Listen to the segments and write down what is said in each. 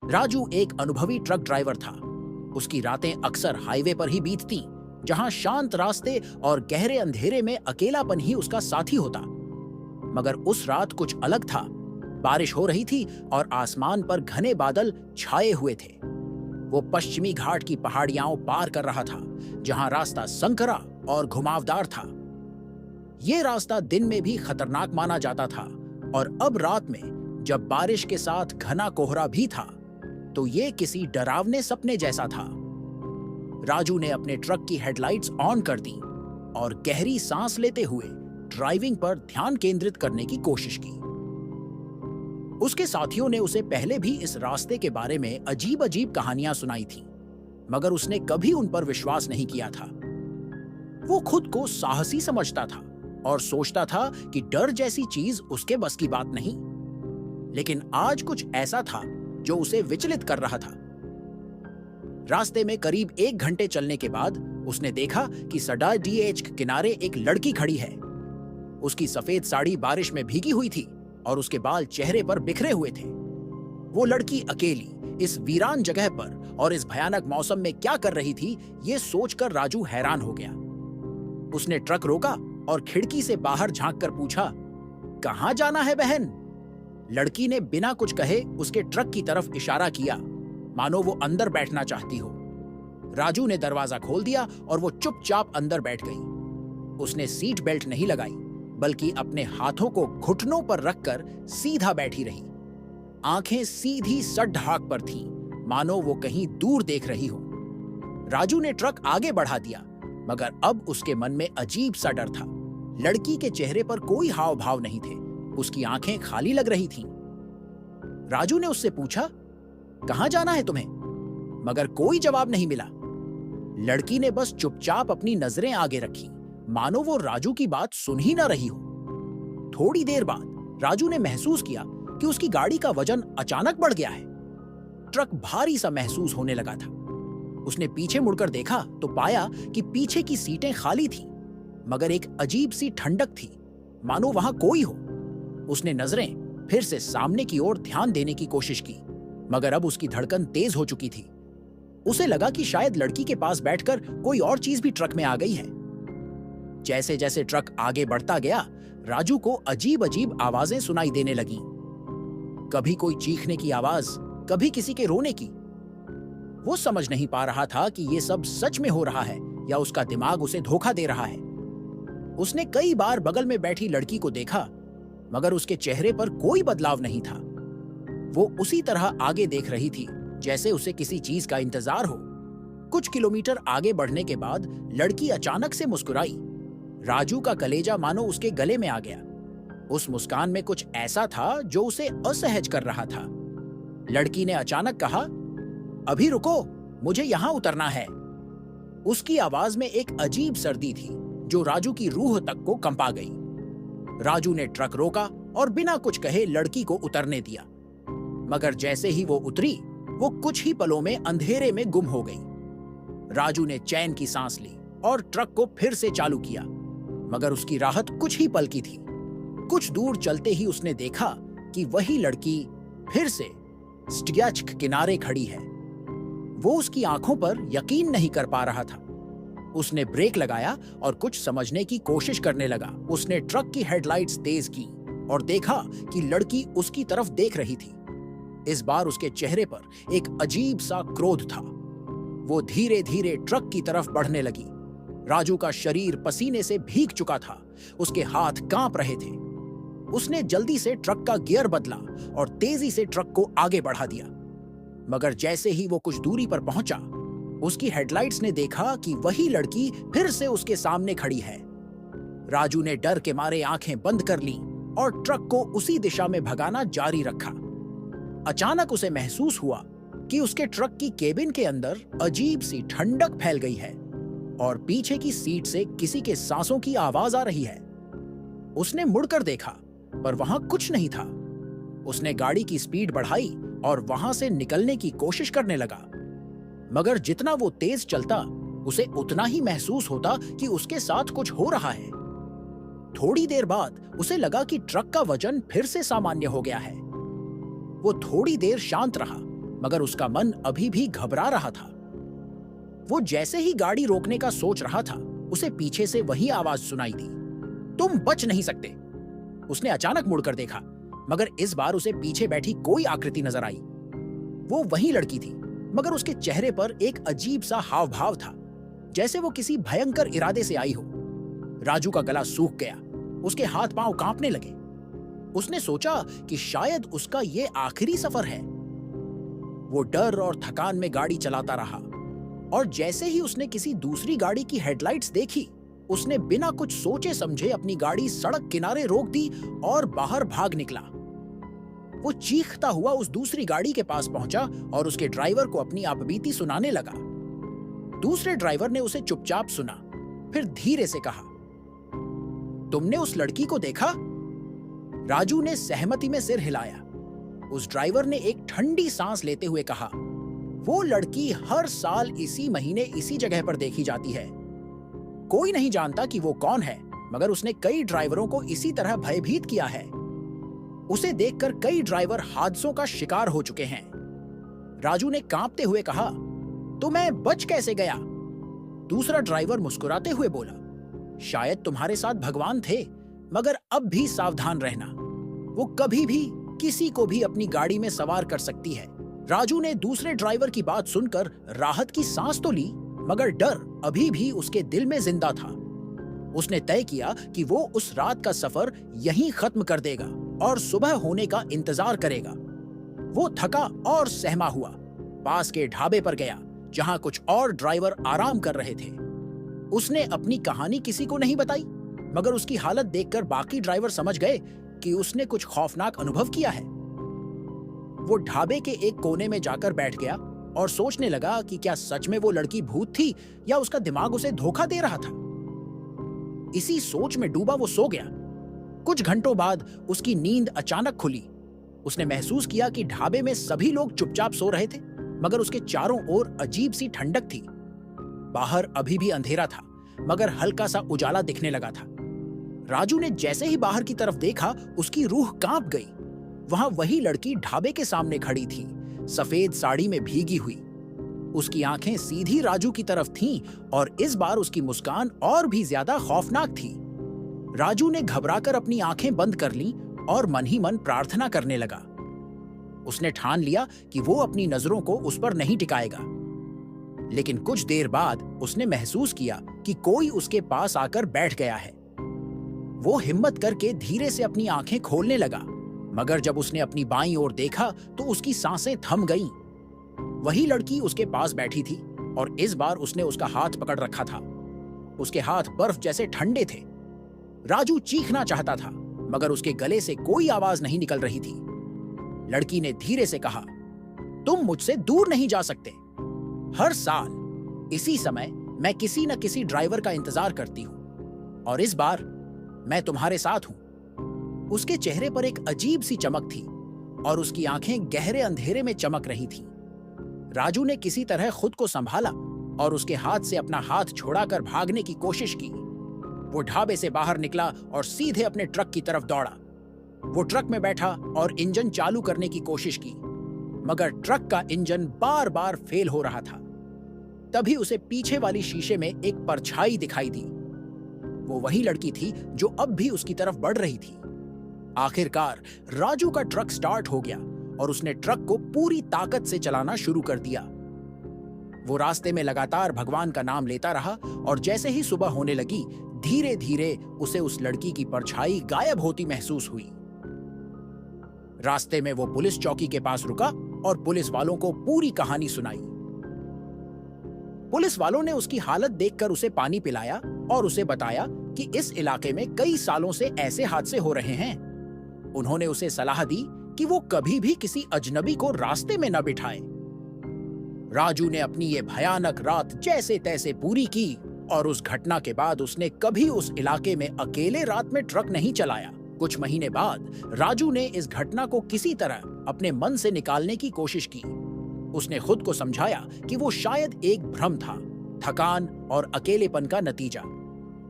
राजू एक अनुभवी truck driver था। उसकी रातें अक्सर हाईवे पर ही बीतती, जहां शांत रास्ते और गहरे अंधेरे में अकेलापन ही उसका साथी होता। मगर उस रात कुछ अलग था। बारिश हो रही थी और आसमान पर घने बादल छाए हुए थे। वो पश्चिमी घाट की पहाड़ियां पार कर रहा था, जहां रास्ता संकरा और घुमावदार था। ये रास्ता दिन में भी खतरनाक माना जाता था, और अब रात में जब बारिश के साथ घना कोहरा भी था, तो ये किसी डरावने सपने जैसा था। राजू ने अपने ट्रक की हेडलाइट्स ऑन कर दी और गहरी सांस लेते हुए ड्राइविंग पर ध्यान केंद्रित करने की कोशिश की। उसके साथियों ने उसे पहले भी इस रास्ते के बारे में अजीब अजीब कहानियां सुनाई थीं, मगर उसने कभी उन पर विश्वास नहीं किया था। वो खुद को साहसी समझता था और सोचता था कि डर जैसी चीज उसके बस की बात नहीं। लेकिन आज कुछ ऐसा था जो उसे विचलित कर रहा था। रास्ते में करीब 1 घंटे चलने के बाद उसने देखा कि सडा डीएच के किनारे एक लड़की खड़ी है। उसकी सफेद साड़ी बारिश में भीगी हुई थी और उसके बाल चेहरे पर बिखरे हुए थे। वो लड़की अकेली इस वीरान जगह पर और इस भयानक मौसम में क्या कर रही थी, ये सोचकर राजू हैरान हो गया। उसने ट्रक रोका और खिड़की से बाहर झांककर पूछा, कहां जाना है बहन? लड़की ने बिना कुछ कहे उसके ट्रक की तरफ इशारा किया, मानो वो अंदर बैठना चाहती हो। राजू ने दरवाजा खोल दिया और वो चुपचाप अंदर बैठ गई। उसने सीट बेल्ट नहीं लगाई, बल्कि अपने हाथों को घुटनों पर रखकर सीधा बैठी रही। आंखें सीधी सड्ढाक पर थीं, मानो वो कहीं दूर देख रही हो। राजू ने ट्रक आगे बढ़ा दिया, मगर अब उसके मन में अजीब सा डर था। लड़की के चेहरे पर कोई हाव भाव नहीं थे, उसकी आंखें खाली लग रही थीं। राजू ने उससे पूछा, कहां जाना है तुम्हें? मगर कोई जवाब नहीं मिला। लड़की ने बस चुपचाप अपनी नजरें आगे रखी, मानो वो राजू की बात सुन ही ना रही हो। थोड़ी देर बाद राजू ने महसूस किया कि उसकी गाड़ी का वजन अचानक बढ़ गया है। ट्रक भारी सा महसूस होने लगा था। उसने पीछे मुड़कर देखा तो पाया कि पीछे की सीटें खाली थीं, मगर एक अजीब सी ठंडक थी, मानो वहां कोई हो। उसने नजरें फिर से सामने की ओर ध्यान देने की कोशिश की, मगर अब उसकी धड़कन तेज हो चुकी थी। उसे लगा कि शायद लड़की के पास बैठकर कोई और चीज भी ट्रक में आ गई है। जैसे जैसे ट्रक आगे बढ़ता गया, राजू को अजीब अजीब आवाजें सुनाई देने लगीं। कभी कोई चीखने की आवाज, कभी किसी के रोने की। वो समझ नहीं पा रहा था कि ये सब सच में हो रहा है या उसका दिमाग उसे धोखा दे रहा है। उसने कई बार बगल में बैठी लड़की को देखा, मगर उसके चेहरे पर कोई बदलाव नहीं था। वो उसी तरह आगे देख रही थी जैसे उसे किसी चीज का इंतजार हो। कुछ किलोमीटर आगे बढ़ने के बाद लड़की अचानक से मुस्कुराई। राजू का कलेजा मानो उसके गले में आ गया। उस मुस्कान में कुछ ऐसा था जो उसे असहज कर रहा था। लड़की ने अचानक कहा, अभी रुको, मुझे यहां उतरना है। उसकी आवाज में एक अजीब सर्दी थी जो राजू की रूह तक को कंपा गई। राजू ने ट्रक रोका और बिना कुछ कहे लड़की को उतरने दिया, मगर जैसे ही वो उतरी, वो कुछ ही पलों में अंधेरे में गुम हो गई। राजू ने चैन की सांस ली और ट्रक को फिर से चालू किया, मगर उसकी राहत कुछ ही पल की थी। कुछ दूर चलते ही उसने देखा कि वही लड़की फिर से स्टियाच किनारे खड़ी है। वो उसकी आंखों पर यकीन नहीं कर पा रहा था। उसने ब्रेक लगाया और कुछ समझने की कोशिश करने लगा। उसने ट्रक की हेडलाइट्स तेज की और देखा कि लड़की उसकी तरफ देख रही थी। इस बार उसके चेहरे पर एक अजीब सा क्रोध था। वो धीरे धीरे ट्रक की तरफ बढ़ने लगी। राजू का शरीर पसीने से भीग चुका था, उसके हाथ कांप रहे थे। उसने जल्दी से ट्रक का गियर बदला और तेजी से ट्रक को आगे बढ़ा दिया, मगर जैसे ही वो कुछ दूरी पर पहुंचा, उसकी हेडलाइट्स ने देखा कि वही लड़की फिर से उसके सामने खड़ी है। राजू ने डर के मारे आंखें बंद कर लीं और ट्रक को उसी दिशा में भगाना जारी रखा। अचानक उसे महसूस हुआ कि उसके ट्रक की केबिन के अंदर अजीब सी ठंडक फैल गई है और पीछे की सीट से किसी के सांसों की आवाज आ रही है। उसने मुड़कर देखा, पर वहां कुछ नहीं था। उसने गाड़ी की स्पीड बढ़ाई और वहां से निकलने की कोशिश करने लगा, मगर जितना वो तेज चलता, उसे उतना ही महसूस होता कि उसके साथ कुछ हो रहा है। थोड़ी देर बाद उसे लगा कि ट्रक का वजन फिर से सामान्य हो गया है। वो थोड़ी देर शांत रहा, मगर उसका मन अभी भी घबरा रहा था। वो जैसे ही गाड़ी रोकने का सोच रहा था, उसे पीछे से वही आवाज सुनाई दी, तुम बच नहीं सकते। उसने अचानक मुड़कर देखा, मगर इस बार उसे पीछे बैठी कोई आकृति नजर आई। वो वही लड़की थी, मगर उसके चेहरे पर एक अजीब सा हाव भाव था, जैसे वो किसी भयंकर इरादे से आई हो। राजू का गला सूख गया, उसके हाथ पांव कांपने लगे। उसने सोचा कि शायद उसका ये आखिरी सफर है। वो डर और थकान में गाड़ी चलाता रहा, और जैसे ही उसने किसी दूसरी गाड़ी की हेडलाइट्स देखी, उसने बिना कुछ सोचे समझे अपनी गाड़ी सड़क किनारे रोक दी और बाहर भाग निकला। वो चीखता हुआ उस दूसरी गाड़ी के पास पहुंचा और उसके ड्राइवर को अपनी आपबीती सुनाने लगा। दूसरे ड्राइवर ने उसे चुपचाप सुना, फिर धीरे से कहा, तुमने उस लड़की को देखा? राजू ने सहमति में सिर हिलाया। उस ड्राइवर ने एक ठंडी सांस लेते हुए कहा, वो लड़की हर साल इसी महीने इसी जगह पर देखी जाती है। कोई नहीं जानता कि वो कौन है, मगर उसने कई ड्राइवरों को इसी तरह भयभीत किया है। उसे देखकर कई ड्राइवर हादसों का शिकार हो चुके हैं। राजू ने कांपते हुए कहा, तो मैं बच कैसे गया? दूसरा ड्राइवर मुस्कुराते हुए बोला, शायद तुम्हारे साथ भगवान थे, मगर अब भी सावधान रहना। वो कभी भी किसी को भी अपनी गाड़ी में सवार कर सकती है। राजू ने दूसरे ड्राइवर की बात सुनकर राहत की सांस तो ली, मगर डर अभी भी उसके दिल में जिंदा था। उसने तय किया कि वो उस रात का सफर यहीं खत्म कर देगा और सुबह होने का इंतजार करेगा। वो थका और सहमा हुआ पास के ढाबे पर गया, जहां कुछ और ड्राइवर आराम कर रहे थे। उसने अपनी कहानी किसी को नहीं बताई, मगर उसकी हालत देखकर बाकी ड्राइवर समझ गए कि उसने कुछ खौफनाक अनुभव किया है। वो ढाबे के एक कोने में जाकर बैठ गया और सोचने लगा कि क्या सच में वो लड़की भूत थी या उसका दिमाग उसे धोखा दे रहा था। इसी सोच में डूबा वो सो गया। कुछ घंटों बाद उसकी नींद अचानक खुली। उसने महसूस किया कि ढाबे में सभी लोग चुपचाप सो रहे थे, मगर उसके चारों ओर अजीब सी ठंडक थी। बाहर अभी भी अंधेरा था, मगर हल्का सा उजाला दिखने लगा था। राजू ने जैसे ही बाहर की तरफ देखा, उसकी रूह कांप गई। वहां वही लड़की ढाबे के सामने खड़ी थी, सफेद साड़ी में भीगी हुई। उसकी आंखें सीधी राजू की तरफ थीं और इस बार उसकी मुस्कान और भी ज्यादा खौफनाक थी। राजू ने घबराकर अपनी आंखें बंद कर लीं और मन ही मन प्रार्थना करने लगा। उसने ठान लिया कि वो अपनी नजरों को उस पर नहीं टिकाएगा। लेकिन कुछ देर बाद उसने महसूस किया कि कोई उसके पास आकर बैठ गया है। वो हिम्मत करके धीरे से अपनी आंखें खोलने लगा, मगर जब उसने अपनी बाईं ओर देखा तो उसकी सांसें थम गईं। वही लड़की उसके पास बैठी थी और इस बार उसने उसका हाथ पकड़ रखा था। उसके हाथ बर्फ जैसे ठंडे थे। राजू चीखना चाहता था, मगर उसके गले से कोई आवाज नहीं निकल रही थी। लड़की ने धीरे से कहा, तुम मुझसे दूर नहीं जा सकते। हर साल इसी समय मैं किसी न किसी ड्राइवर का इंतजार करती हूं, और इस बार मैं तुम्हारे साथ हूं। उसके चेहरे पर एक अजीब सी चमक थी और उसकी आंखें गहरे अंधेरे में चमक रही थीं। राजू ने किसी तरह खुद को संभाला और उसके हाथ से अपना हाथ छोड़ाकर भागने की कोशिश की। वो ढाबे से बाहर निकला और सीधे अपने ट्रक की तरफ दौड़ा। वो ट्रक में बैठा और इंजन चालू करने की कोशिश की, मगर ट्रक का इंजन बार बार फेल हो रहा था। तभी उसे पीछे वाली शीशे में एक परछाई दिखाई दी। वो वही लड़की थी जो अब भी उसकी तरफ बढ़ रही थी। आखिरकार राजू का ट्रक स्टार्ट हो गया और उसने ट्रक को पूरी ताकत से चलाना शुरू कर दिया। वो रास्ते में लगातार भगवान का नाम लेता रहा और जैसे ही सुबह होने लगी, धीरे धीरे उसे उस लड़की की परछाई गायब होती महसूस हुई। रास्ते में वो पुलिस चौकी के पास रुका और पुलिस वालों को पूरी कहानी सुनाई। पुलिस वालों ने उसकी हालत देखकर उसे पानी पिलाया और उसे बताया कि इस इलाके में कई सालों से ऐसे हादसे हो रहे हैं। उन्होंने उसे सलाह दी कि वो कभी भी किसी अजनबी को रास्ते में न बिठाए। राजू ने अपनी ये भयानक रात जैसे तैसे पूरी की और उस घटना के बाद उसने कभी उस इलाके में अकेले रात में ट्रक नहीं चलाया। कुछ महीने बाद राजू ने इस घटना को किसी तरह अपने मन से निकालने की कोशिश की। उसने खुद को समझाया कि वो शायद एक भ्रम था, थकान और अकेलेपन का नतीजा।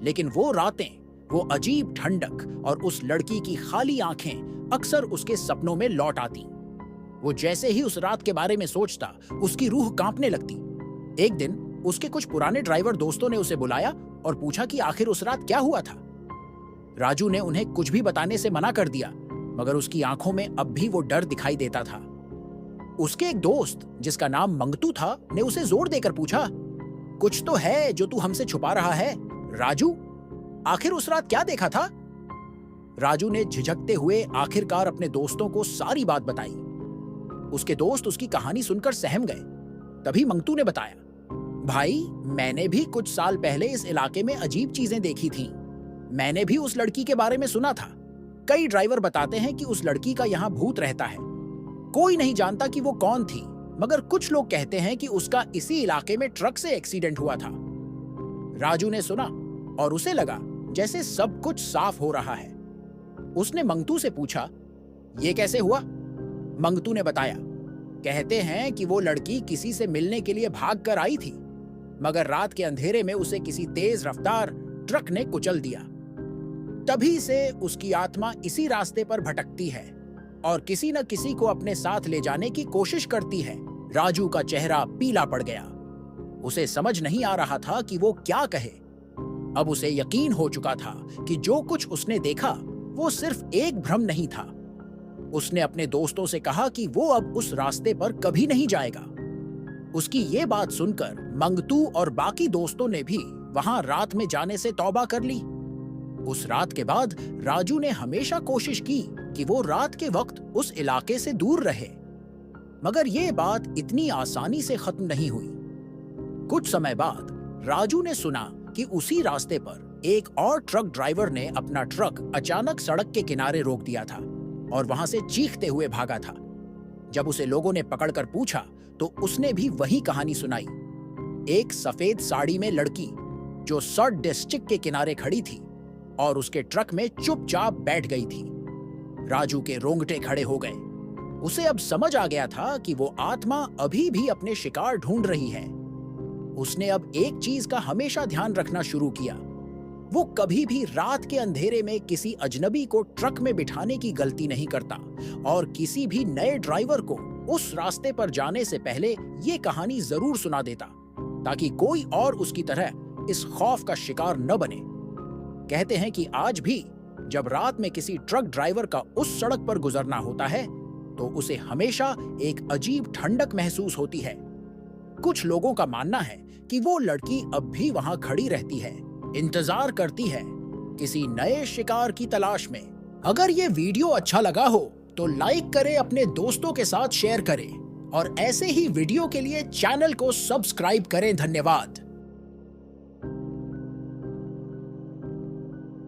लेकिन वो रातें, वो अजीब ठंडक और उस लड़की की खाली आंखें अक्सर उसके सपनों में लौट आती। वो जैसे ही उस रात के बारे में सोचता, उसकी रूह कांपने लगती। एक दिन उसके कुछ पुराने ड्राइवर दोस्तों ने उसे बुलाया और पूछा कि आखिर उस रात क्या हुआ था। राजू ने उन्हें कुछ भी बताने से मना कर दिया, मगर उसकी आंखों में अब भी वो डर दिखाई देता था। उसके एक दोस्त, जिसका नाम मंगतू था, ने उसे जोर देकर पूछा, कुछ तो है जो तू हमसे छुपा रहा है राजू, आखिर उस रात क्या देखा था? राजू ने झिझकते हुए आखिरकार अपने दोस्तों को सारी बात बताई। उसके दोस्त उसकी कहानी सुनकर सहम गए। तभी मंगतू ने बताया, भाई, मैंने भी कुछ साल पहले इस इलाके में अजीब चीजें देखी थीं। मैंने भी उस लड़की के बारे में सुना था। कई ड्राइवर बताते हैं कि उस लड़की का यहाँ भूत रहता है। कोई नहीं जानता कि वो कौन थी, मगर कुछ लोग कहते हैं कि उसका इसी इलाके में ट्रक से एक्सीडेंट हुआ था। राजू ने सुना और उसे लगा जैसे सब कुछ साफ हो रहा है। उसने मंगतू से पूछा, ये कैसे हुआ? मंगतू ने बताया, कहते हैं कि वो लड़की किसी से मिलने के लिए भाग कर आई थी, मगर रात के अंधेरे में उसे किसी तेज रफ्तार ट्रक ने कुचल दिया। तभी से उसकी आत्मा इसी रास्ते पर भटकती है और किसी न किसी को अपने साथ ले जाने की कोशिश करती है। राजू का चेहरा पीला पड़ गया। उसे समझ नहीं आ रहा था कि वो क्या कहे। अब उसे यकीन हो चुका था कि जो कुछ उसने देखा वो सिर्फ एक भ्रम नहीं था। उसने अपने दोस्तों से कहा कि वो अब उस रास्ते पर कभी नहीं जाएगा। उसकी ये बात सुनकर मंगतू और बाकी दोस्तों ने भी वहां रात में जाने से तौबा कर ली। उस रात के बाद राजू ने हमेशा कोशिश की कि वो रात के वक्त उस इलाके से दूर रहे, मगर ये बात इतनी आसानी से खत्म नहीं हुई। कुछ समय बाद राजू ने सुना कि उसी रास्ते पर एक और ट्रक ड्राइवर ने अपना ट्रक अचानक सड़क के किनारे रोक दिया था और वहां से चीखते हुए भागा था। जब उसे लोगों ने पकड़कर पूछा तो उसने भी वही कहानी सुनाई। एक सफेद साड़ी में लड़की जो सट डिस्ट्रिक्ट के किनारे खड़ी थी और उसके ट्रक में चुपचाप बैठ गई थी। राजू के रोंगटे खड़े हो गए। उसे अब समझ आ गया था कि वो आत्मा अभी भी अपने शिकार ढूंढ रही है। उसने अब एक चीज का हमेशा ध्यान रखना शुरू किया। वो कभी भी रात के अंधेरे में किसी अजनबी को ट्रक में बिठाने की गलती नहीं करता और किसी भी नए ड्राइवर को उस रास्ते पर जाने से पहले ये कहानी जरूर सुना देता, ताकि कोई और उसकी तरह इस खौफ का शिकार न बने। कहते हैं कि आज भी जब रात में किसी ट्रक ड्राइवर का उस सड़क पर गुजरना होता है तो उसे हमेशा एक अजीब ठंडक महसूस होती है। कुछ लोगों का मानना है कि वो लड़की अब भी वहां खड़ी रहती है, इंतजार करती है किसी नए शिकार की तलाश में। अगर ये वीडियो अच्छा लगा हो तो लाइक करें, अपने दोस्तों के साथ शेयर करें और ऐसे ही वीडियो के लिए चैनल को सब्सक्राइब करें। धन्यवाद।